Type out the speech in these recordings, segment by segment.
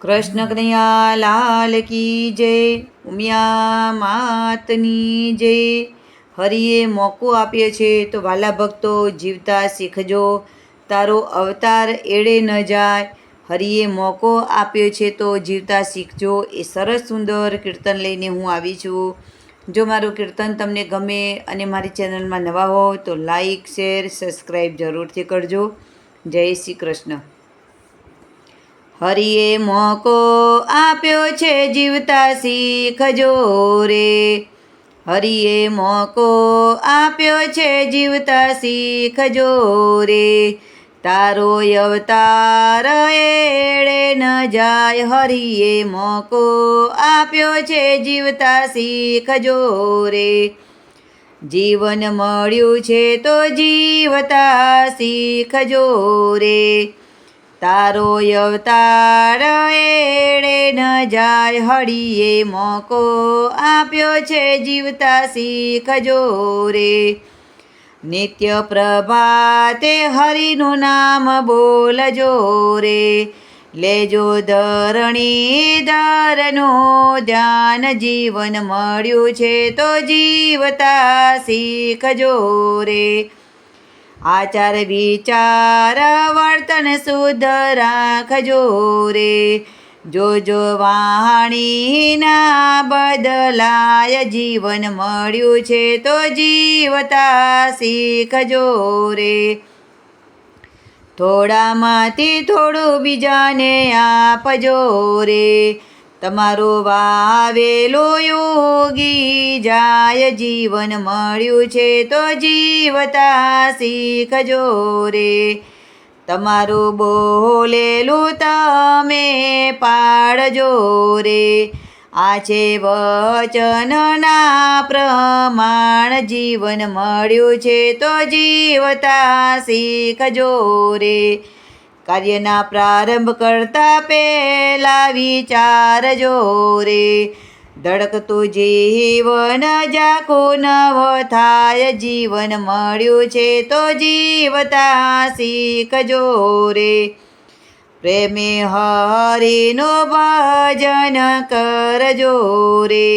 કૃષ્ણ કનૈયા લાલ કી જય, ઉમિયા માતની જય। હરિએ મોકો આપ્યો છે તો વાલા ભક્તો જીવતા શીખજો, તારો અવતાર એળે ન જાય। હરિએ મોકો આપ્યો છે તો જીવતા શીખજો, એ સરસ સુંદર કીર્તન લઈને હું આવી છું। જો મારું કીર્તન તમને ગમે અને મારી ચેનલમાં નવા હો તો લાઈક શેર સબસ્ક્રાઈબ જરૂરથી કરજો। જય શ્રી કૃષ્ણ। હરિએ મોકો આપ્યો છે જીવતા શીખજો રે, હરિએ મોકો આપ્યો છે જીવતા શીખજો રે। તારો અવતાર એળે ન જાય, હરિએ મોકો આપ્યો છે જીવતા શીખજો રે। જીવન મળ્યું છે તો જીવતા શીખજો રે, તારો અવતાર એળે ન જાય, હરિએ મોકો આપ્યો છે જીવતા શીખજો રે। નિત્ય પ્રભાતે હરિનું નામ બોલજો રે, લેજો ધરણીધરનું ધ્યાન। જીવન મળ્યું છે તો જીવતા શીખજો રે, આચાર વિચાર વર્તન શુદ્ધ રાખજો રે। જોજો વાણી ના બદલાય, જીવન મળ્યું છે તો જીવતા શીખજો રે। થોડામાંથી થોડું બીજાને આપજો રે, તમારું વાવેલું ઉગી જાય। જીવન મળ્યું છે તો જીવતા શીખજો રે, તમારું બોલેલું તમે પાળજો રે। આ છે વચનના પ્રમાણ, જીવન મળ્યું છે તો જીવતા શીખજો રે। કાર્યના પ્રારંભ કરતા પહેલા વિચારજો રે, ધડકતું જીવન ઝાખું નવ થાય। જીવન મળ્યું છે તો જીવતા શીખજો રે, પ્રેમે હરિનું ભજન કરજો રે।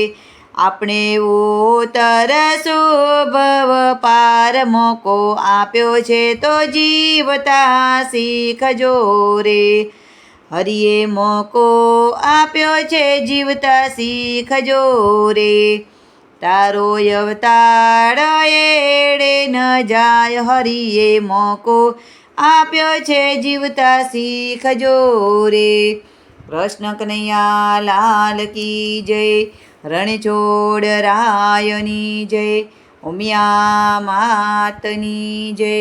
આપણે ઉતરશું ભવ પાર, મોકો આપ્યો છે તો જીવતા શીખજો રે। હરિએ મોકો આપ્યો છે જીવતા શીખજો રે, તારો અવતાર એળે ન જાય, હરિએ મોકો આપ્યો છે જીવતા શીખજો રે। કૃષ્ણ કનૈયા લાલ કી જય, રણછોડ રાયની જય, ઉમિયા માતની જય।